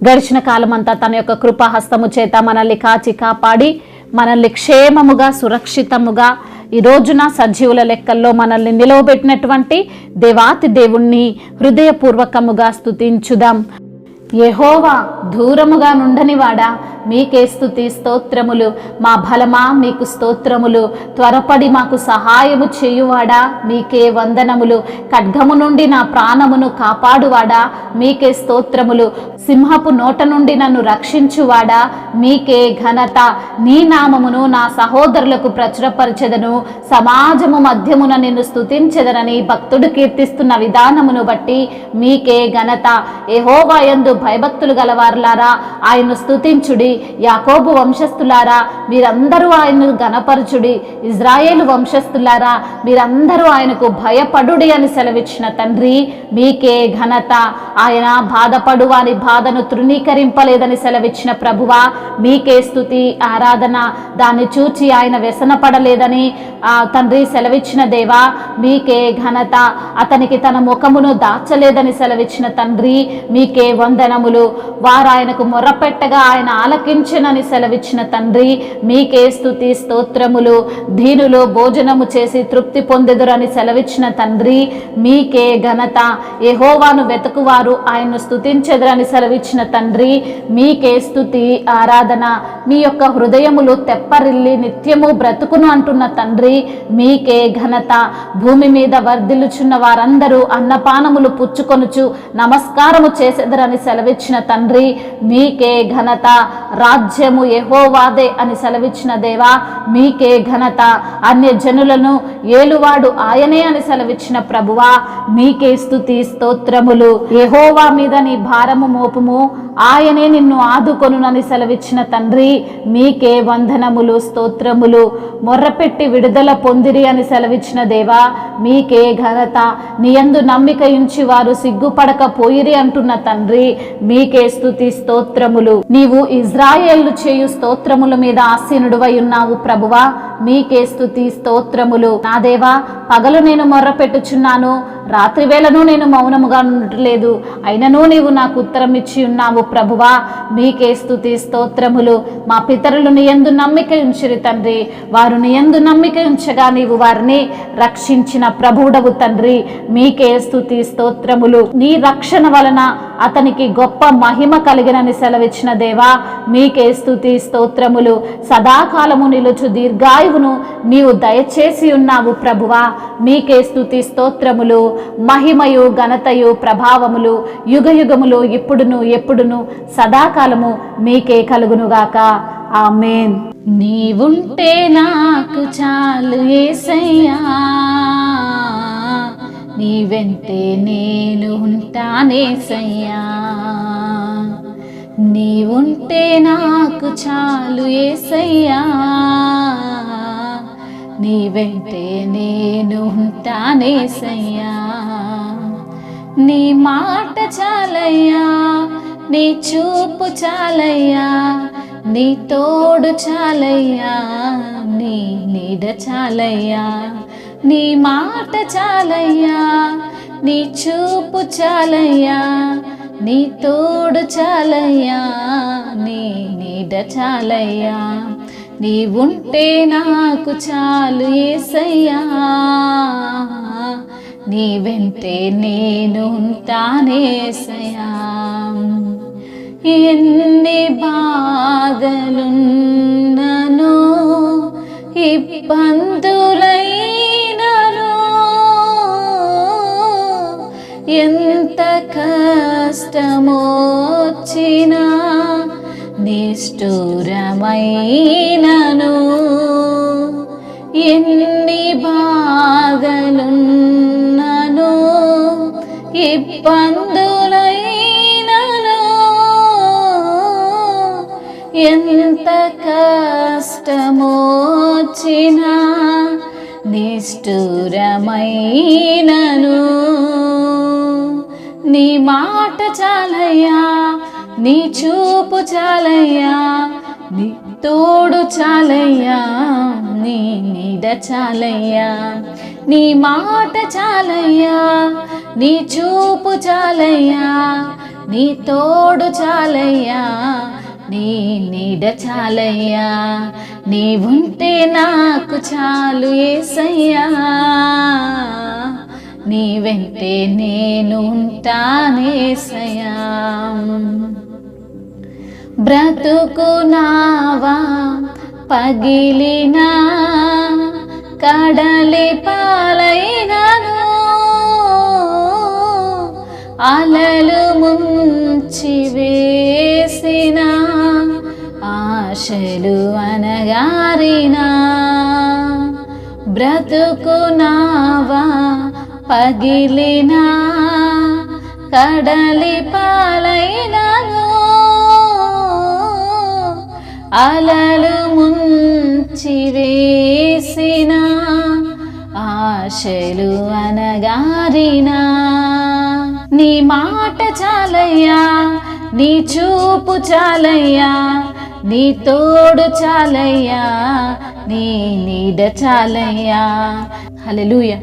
గడిచిన కాలమంతా తన యొక్క కృపాహస్తము చేత మనల్ని కాచి కాపాడి మనల్ని క్షేమముగా సురక్షితముగా ఈ రోజున సజీవుల లెక్కల్లో మనల్ని నిలవబెట్టినటువంటి దేవాతి దేవుణ్ణి హృదయపూర్వకముగా స్తుతించుదాం. యెహోవా దూరముగా నుండనివాడా, మీకే స్తుతి స్తోత్రములు. మా బలమా మీకు స్తోత్రములు. త్వరపడి మాకు సహాయము చేయువాడా, మీకే వందనములు. ఖడ్గము నుండి నా ప్రాణమును కాపాడువాడా, మీకే స్తోత్రములు. సింహపు నోట నుండి నన్ను రక్షించువాడా, మీకే ఘనత. నీ నామమును నా సహోదరులకు ప్రచురపరచెదను, సమాజము మధ్యమున నిన్ను స్తుతించెదనని భక్తుడు కీర్తిస్తున్న విధానమును బట్టి మీకే ఘనత. యెహోవా యందు భయభక్తులు గలవారులారా ఆయన్ను స్తుతించుడి. యాకోబు వంశస్థులారా మీరందరూ ఆయన్ను గణపరచుడి. ఇజ్రాయేలు వంశస్థులారా మీరందరూ ఆయనకు భయపడుడి అని సెలవిచ్చిన తండ్రి మీకే ఘనత. ఆయన బాధపడు వాని బాధను తృణీకరింపలేదని సెలవిచ్చిన ప్రభువా మీకే స్తుతి ఆరాధన. దాన్ని చూచి ఆయన వ్యసనపడలేదని తండ్రి సెలవిచ్చిన దేవా మీకే ఘనత. అతనికి తన ముఖమును దాచలేదని సెలవిచ్చిన తండ్రి మీకే వందనములు. వారు ఆయనకు మొర్రపెట్టగా ఆయన ఆలకించెనని సెలవిచ్చిన తండ్రి మీకే స్తుతి స్తోత్రములు. దీనులు భోజనము చేసి తృప్తి పొందెదురని సెలవిచ్చిన తండ్రి మీకే ఘనత. యెహోవాను వెతుకువారు ఆయన్ను స్తుతించెదరని సెలవిచ్చిన తండ్రి మీకే స్తుతి ఆరాధన. మీ యొక్క హృదయములు తెప్పరిల్లి నిత్యము బ్రతుకును అంటున్న తండ్రి మీకే ఘనత. భూమి మీద వర్ధిల్లుచున్న వారందరూ అన్నపానములు పుచ్చుకొనుచు నమస్కారము చేసెదరని సెలవిచ్చిన తండ్రి మీకే ఘనత. రాజ్యము యెహోవాదే అని సెలవిచ్చిన దేవా మీకే ఘనత. అన్య జనులను ఏలువాడు ఆయనే అని సెలవిచ్చిన ప్రభువా మీకే స్తుతి స్తోత్రములు. యెహోవా మీద నీ భారము మోపుము, ఆయనే నిన్ను ఆదుకొనునని సెలవిచ్చిన తండ్రి మీకే వందనములు స్తోత్రములు. మొర్రపెట్టి విడుదల పొందిరి అని సెలవిచ్చిన దేవా మీకే ఘనత. నీయందు నమ్మిక ఉంచి వారు సిగ్గుపడకపోయిరి అంటున్న తండ్రి మీకే స్తుతి స్తోత్రములు. నీవు ఇజ్రాయేలు చేయు స్తోత్రముల మీద ఆసీనుడువై ఉన్నావు ప్రభువా మీకే స్తుతి స్తోత్రములు. నా దేవా పగలు నేను మొర్రపెట్టుచున్నాను, రాత్రి వేళను నేను మౌనముగా ఉండట్లేదు, అయినను నీవు నాకు ఉత్తరం ఇచ్చి ఉన్నావు ప్రభువా మీకే స్తుతి స్తోత్రములు. మా పితరులు నీయందు నమ్మిక ఉంచిరి తండ్రి, వారు నీయందు నమ్మిక ఉంచగా నీవు వారిని రక్షించిన ప్రభువుడవు తండ్రి మీకే స్తుతి స్తోత్రములు. నీ రక్షణ వలన అతనికి గొప్ప మహిమ కలిగినని సెలవిచ్చిన దేవా మీకే స్తుతి స్తోత్రములు. సదాకాలము నిలుచు దీర్ఘాయువును నీవు దయచేసి ఉన్నావు ప్రభువా మీకే స్తుతి స్తోత్రములు. మహిమయు ఘనతయు ప్రభావములు యుగయుగములు ఇప్పుడును ఎప్పుడును సదాకాలము మీకే కలుగునుగాక. ఆమేన్. నీవుంటే నాకు చాలు యేసయ్యా, నీ వెంటే నేను ఉంటానేసయ్యా. నీవుంటే నాకు చాలు యేసయ్యా, నీ వెంటే నేను ఉంటానేసయ్యా. నీ మాట చాలయ్యా, నీ చూపు చాలయ్యా, నీ తోడు చాలయ్యా, నీ నీడ చాలయ్యా. నీ మాట చాలయ్యా, నీ చూపు చాలయ్యా, నీ తోడు చాలయ్యా, నీ నీడ చాలయ్యా. నీవుంటే నాకు చాలు యేసయ్యా, నీ వెంటే నేను ఉంటానేసయ్యా. ఎన్ని బాధలున్నను ఇబ్బందులైనను, ఎంత కష్టమొచ్చినా నిష్ఠురమైనను, ఎన్ని బాధలున్నను ఇబ్బందులైనను, ఎంత కష్టమొచ్చినా నిష్ఠురమైనను. నీ మాట చాలయ్యా, నీ చూపు చాలయ్యా, నీ తోడు చాలయ్యా, నీ నీడ చాలయ్యా. నీ మాట చాలయ్యా, నీ చూపు చాలయ్యా, నీ తోడు చాలయ్యా, నీ నీడ చాలయ్యా, నీవుంటే నాకు చాలు యేసయ్యా, నీ వెంటే నేను ఉంటానేసయ్యా. బ్రతుకు నావా పగిలినా, కడలి పాలైనను, అలలు ముంచి వేసిన, ఆశలు అనగారినా. బ్రతుకు నావా పగిలినా, కడలి పాలైనను, అలలు ముంచి వేసిన, ఆశలు అనగారినా. నీ మాట చాలయ్యా, నీ చూపు చాలయ్యా, నీ తోడు చాలయ్యా, నీ నీడ చాలయ్యా. హల్లెలూయా.